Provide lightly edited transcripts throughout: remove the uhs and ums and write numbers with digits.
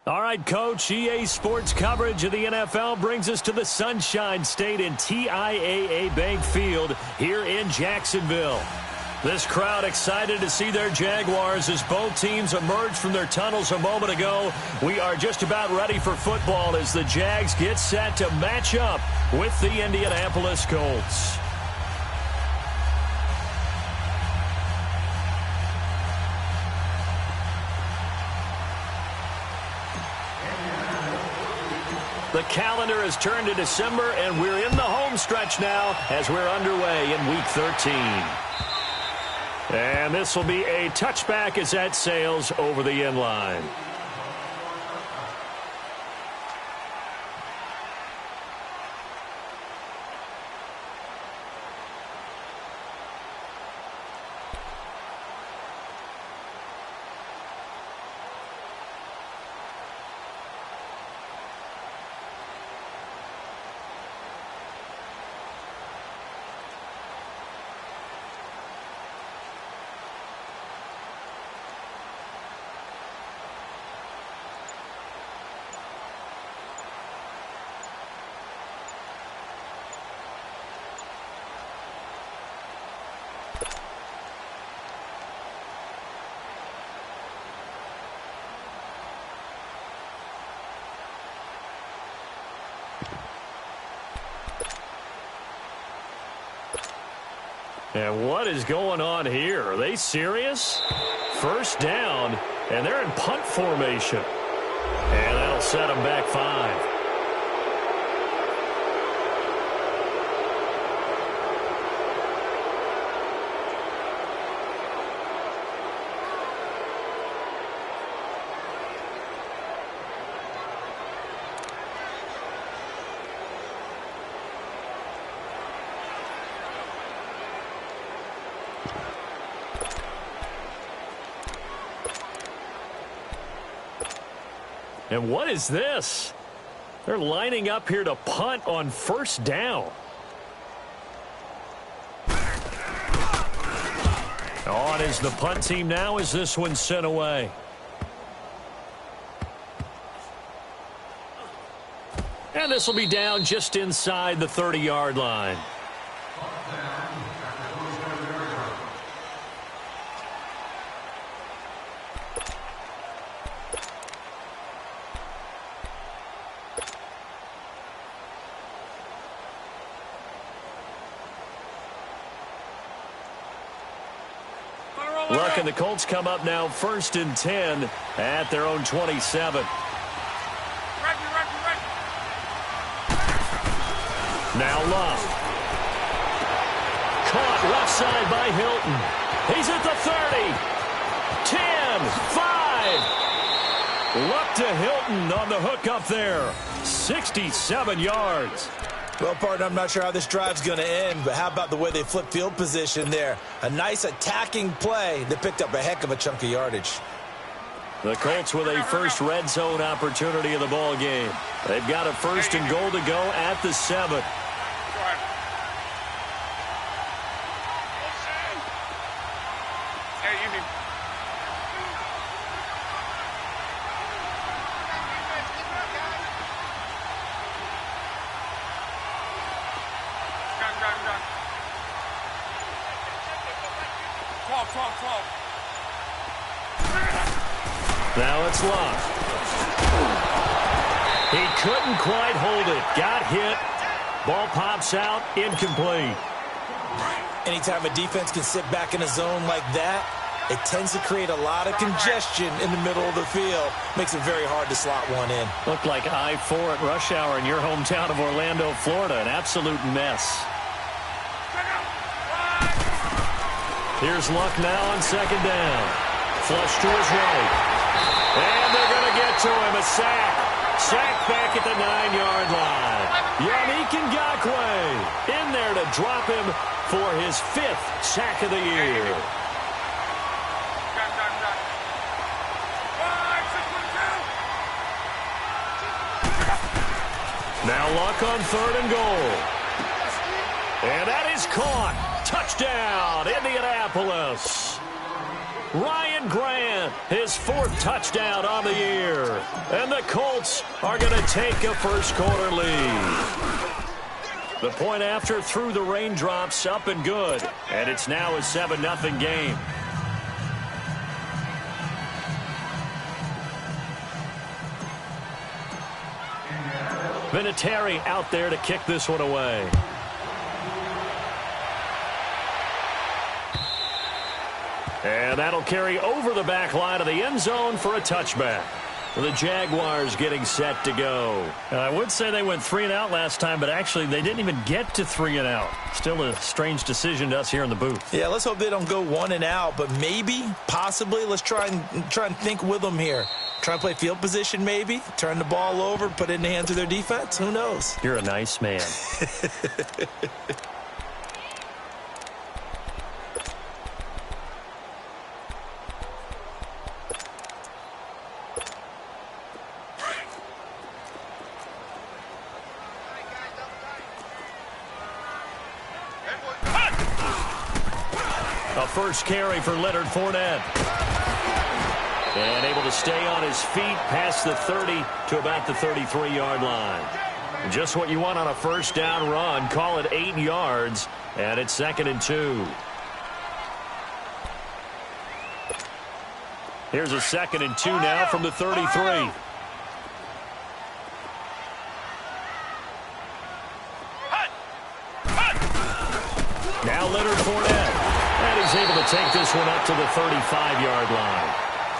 All right, Coach, EA Sports coverage of the NFL brings us to the Sunshine State in TIAA Bank Field here in Jacksonville. This crowd excited to see their Jaguars as both teams emerged from their tunnels a moment ago. We are just about ready for football as the Jags get set to match up with the Indianapolis Colts. The calendar has turned to December, and we're in the home stretch now as we're underway in Week 13. And this will be a touchback as that sails over the end line. And what is going on here? Are they serious? First down, and they're in punt formation. And that'll set them back 5. And what is this? They're lining up here to punt on first down. On is the punt team now as this one's sent away. And this will be down just inside the 30-yard line. Luck and the Colts come up now 1st and 10 at their own 27. Now Luck. Caught left side by Hilton. He's at the 30. 10, 5. Luck to Hilton on the hook up there. 67 yards. Well, partner, I'm not sure how this drive's going to end, but how about the way they flip field position there? A nice attacking play that picked up a heck of a chunk of yardage. The Colts with a first red zone opportunity of the ball game. They've got a 1st and goal to go at the 7. Now it's Luck. He couldn't quite hold it. Got hit. Ball pops out. Incomplete. Anytime a defense can sit back in a zone like that, it tends to create a lot of congestion in the middle of the field. Makes it very hard to slot one in. Looked like I-4 at rush hour in your hometown of Orlando, Florida. An absolute mess. Here's Luck now on 2nd down. Flush to his right. And they're going to get to him. A sack. Sack back at the 9-yard line. Yannick Ngakoue in there to drop him for his 5th sack of the year. Now Luck on 3rd and goal. And that is caught. Touchdown, Indianapolis. Ryan Grant his 4th touchdown on the year. And the Colts are going to take a first-quarter lead. The point after through the raindrops, up and good. And it's now a 7-0 game. Vinatieri out there to kick this one away. And that'll carry over the back line of the end zone for a touchback. The Jaguars getting set to go. I would say they went 3 and out last time, but actually they didn't even get to 3 and out. Still a strange decision to us here in the booth. Yeah, let's hope they don't go 1 and out, but maybe, possibly, let's try and think with them here. Try and play field position maybe, turn the ball over, put it in the hands of their defense. Who knows? You're a nice man. A first carry for Leonard Fournette. And able to stay on his feet past the 30 to about the 33-yard line. Just what you want on a first down run. Call it 8 yards, and it's 2nd and 2. Here's a 2nd and 2 now from the 33. Now Leonard Fournette. And he's able to take this one up to the 35-yard line.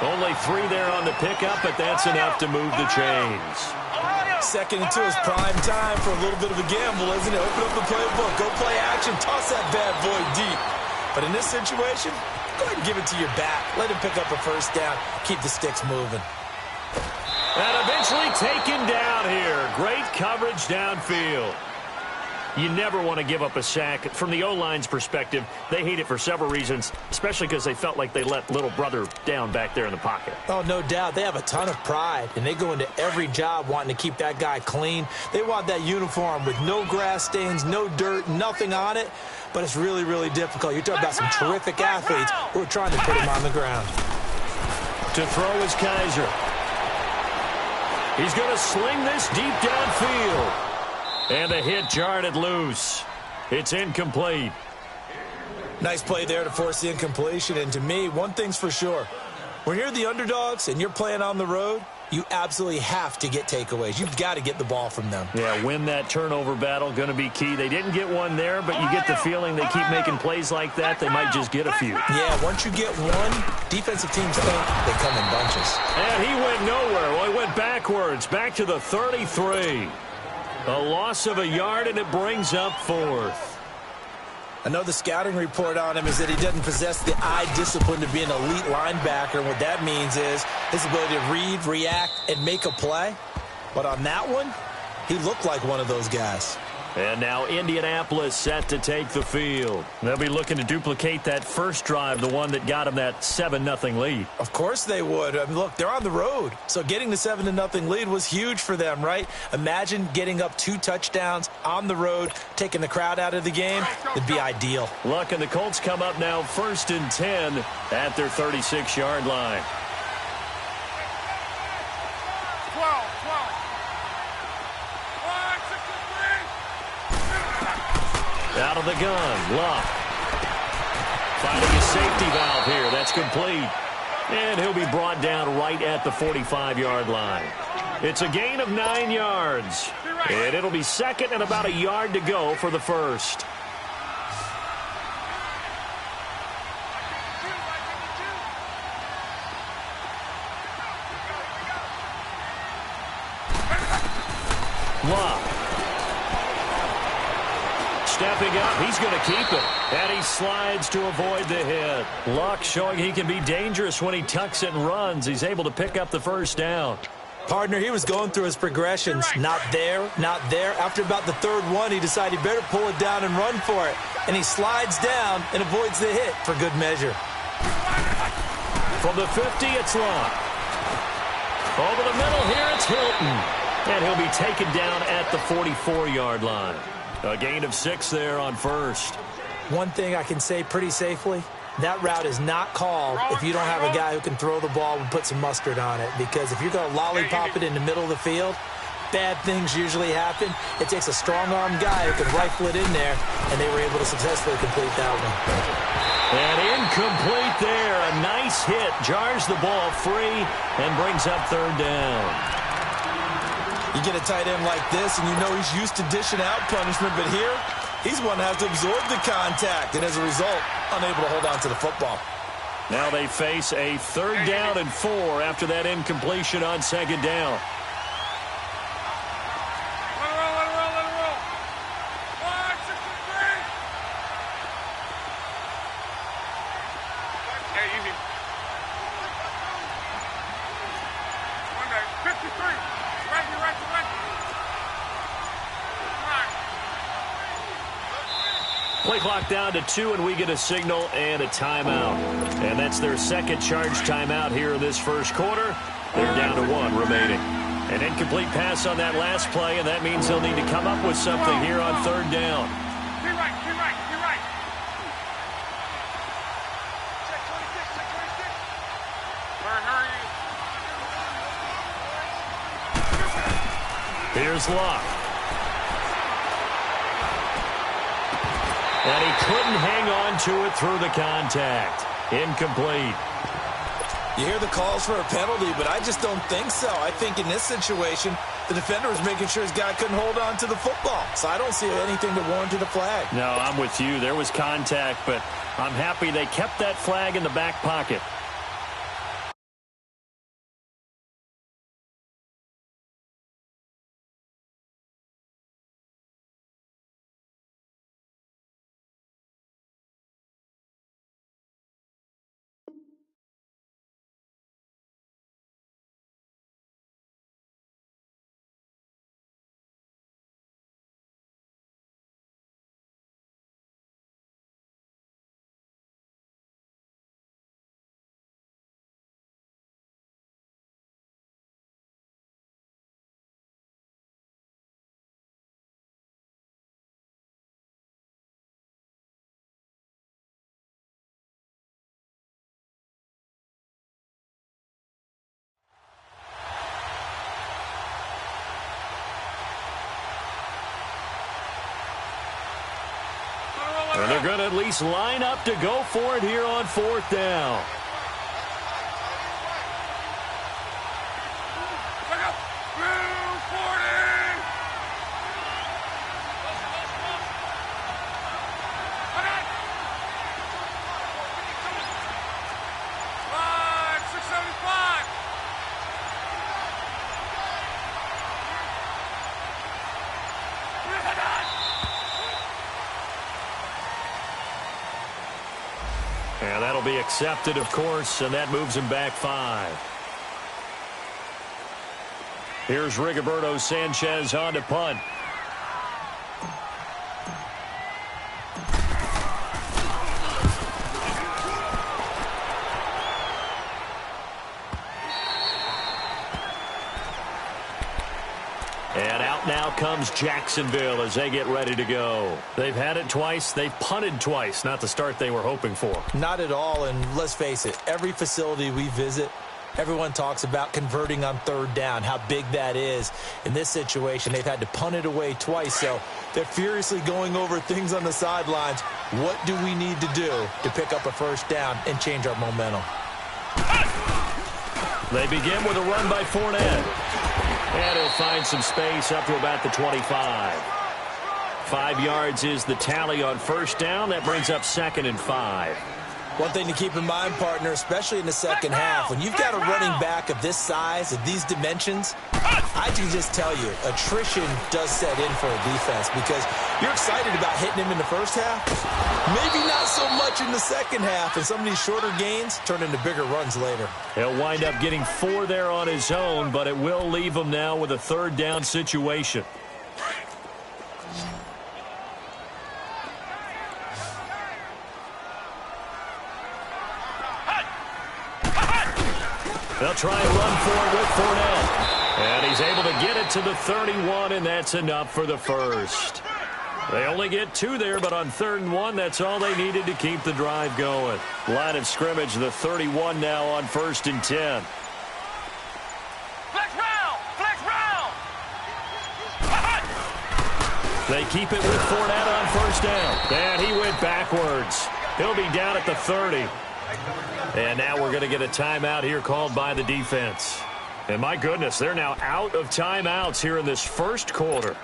Only 3 there on the pickup, but that's enough to move the chains. 2nd and 2 is prime time for a little bit of a gamble, isn't it? Open up the playbook, go play action, toss that bad boy deep. But in this situation, go ahead and give it to your back. Let him pick up a first down. Keep the sticks moving. And eventually taken down here. Great coverage downfield. You never want to give up a sack. From the O-line's perspective, they hate it for several reasons, especially because they felt like they let little brother down back there in the pocket. Oh, no doubt. They have a ton of pride, and they go into every job wanting to keep that guy clean. They want that uniform with no grass stains, no dirt, nothing on it, but it's really, really difficult. You're talking about some terrific athletes who are trying to put him on the ground. To throw is Kaiser. He's going to sling this deep downfield. And the hit jarred it loose. It's incomplete. Nice play there to force the incompletion. And to me, one thing's for sure. When you're the underdogs and you're playing on the road, you absolutely have to get takeaways. You've got to get the ball from them. Yeah, win that turnover battle, going to be key. They didn't get one there, but you get the feeling they keep making plays like that, they might just get a few. Yeah, once you get one, defensive teams think they come in bunches. And he went nowhere. Well, he went backwards, back to the 33. A loss of a yard, and it brings up 4th. I know the scouting report on him is that he doesn't possess the eye discipline to be an elite linebacker. And what that means is his ability to read, react, and make a play. But on that one, he looked like one of those guys. And now Indianapolis set to take the field. They'll be looking to duplicate that first drive, the one that got them that 7-0 lead. Of course they would. I mean, look, they're on the road. So getting the 7-0 lead was huge for them, right? Imagine getting up 2 touchdowns on the road, taking the crowd out of the game. It'd be ideal. Luck and the Colts come up now 1st and 10 at their 36-yard line. Out of the gun, Luck. Finding a safety valve here. That's complete. And he'll be brought down right at the 45-yard line. It's a gain of 9 yards. And it'll be 2nd and about a yard to go for the first. Luck. Stepping up, he's going to keep it. And he slides to avoid the hit. Luck showing he can be dangerous when he tucks it and runs. He's able to pick up the first down. Partner, he was going through his progressions. Not there, not there. After about the 3rd one, he decided he better pull it down and run for it. And he slides down and avoids the hit for good measure. From the 50, it's Luck. Over the middle here, it's Hilton. And he'll be taken down at the 44-yard line. A gain of 6 there on first. One thing I can say pretty safely, That route is not called if you don't have a guy who can throw the ball and put some mustard on it, because if you're going to lollipop it in the middle of the field, bad things usually happen. It takes a strong-armed guy who can rifle it in there, and they were able to successfully complete that one. And incomplete there. A nice hit. Jars the ball free and brings up third down. You get a tight end like this, and you know he's used to dishing out punishment, but here, he's one that has to absorb the contact, and as a result, unable to hold on to the football. Now they face a 3rd down and 4 after that incompletion on 2nd down. Play clock down to 2, and we get a signal and a timeout. And that's their second charge timeout here in this first quarter. They're down to 1 remaining. An incomplete pass on that last play, and that means they'll need to come up with something here on 3rd down. Here's Luck. And he couldn't hang on to it through the contact. Incomplete. You hear the calls for a penalty, but I just don't think so. I think in this situation, the defender was making sure his guy couldn't hold on to the football. So I don't see anything that warranted a flag. No, I'm with you. There was contact, but I'm happy they kept that flag in the back pocket. And they're going to at least line up to go for it here on 4th down. And that'll be accepted, of course, and that moves him back 5. Here's Rigoberto Sanchez on to punt. And out now comes Jacksonville as they get ready to go. They've had it twice. They've punted twice. Not the start they were hoping for. Not at all, and let's face it, every facility we visit, everyone talks about converting on 3rd down, how big that is. In this situation, they've had to punt it away twice, so they're furiously going over things on the sidelines. What do we need to do to pick up a 1st down and change our momentum? They begin with a run by Fournette. And he'll find some space up to about the 25. 5 yards is the tally on 1st down. That brings up 2nd and 5. One thing to keep in mind, partner, especially in the second half, when you've got a running back of this size, of these dimensions, I can just tell you, attrition does set in for a defense because you're excited about hitting him in the first half. Maybe not so much in the second half, and some of these shorter gains turn into bigger runs later. He'll wind up getting 4 there on his own, but it will leave him now with a 3rd down situation. They'll try and run for it with Fournette. And he's able to get it to the 31, and that's enough for the first. They only get 2 there, but on 3rd and 1, that's all they needed to keep the drive going. Line of scrimmage, the 31 now on 1st and 10. Flex round! Flex round! They keep it with Fournette on 1st down. And he went backwards. He'll be down at the 30. And now we're going to get a timeout here called by the defense. And my goodness, they're now out of timeouts here in this first quarter.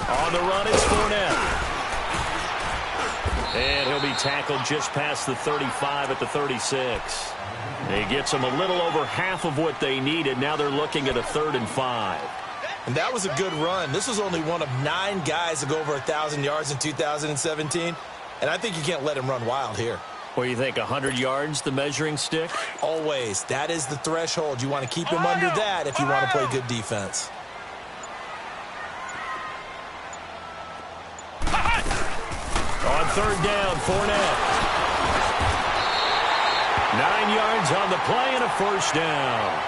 On the run, it's Fournette. And he'll be tackled just past the 35 at the 36. He gets them a little over half of what they needed. Now they're looking at a 3rd and 5. And that was a good run. This was only one of 9 guys to go over 1,000 yards in 2017. And I think you can't let him run wild here. What do you think, 100 yards, the measuring stick? Always. That is the threshold. You want to keep him under that if you want to play good defense. On 3rd down, Fournette. 9 yards on the play and a 1st down.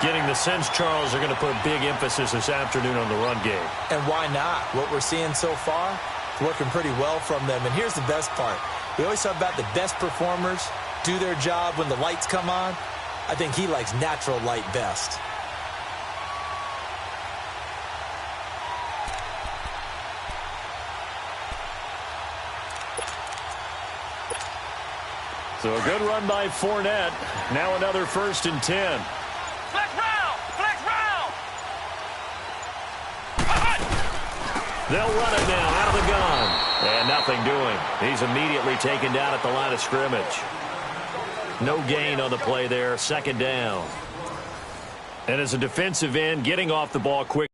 Getting the sense, Charles, are going to put a big emphasis this afternoon on the run game. And why not? What we're seeing so far, working pretty well from them. And here's the best part. We always talk about the best performers do their job when the lights come on. I think he likes natural light best. So a good run by Fournette. Now another 1st and 10. Flex round! Flex round! They'll run it now out of the gun. And nothing doing. He's immediately taken down at the line of scrimmage. No gain on the play there. 2nd down. And as a defensive end, getting off the ball quick.